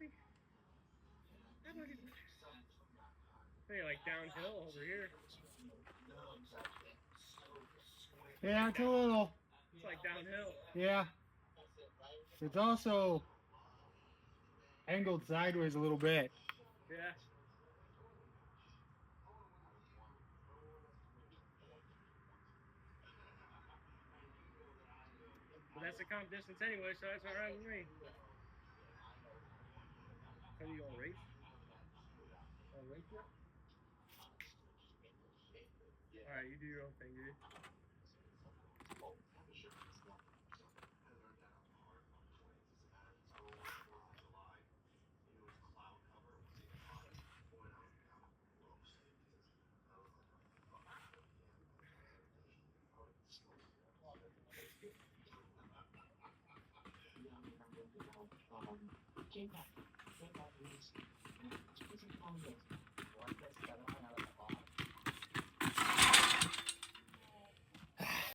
puppy? Hey, like downhill over here. Yeah, it's a little. It's like downhill. Yeah. It's also angled sideways a little bit. Yeah. But that's the comp distance anyway, so that's all right with me. So you gonna race? Race it? All right, you do your own thing, dude.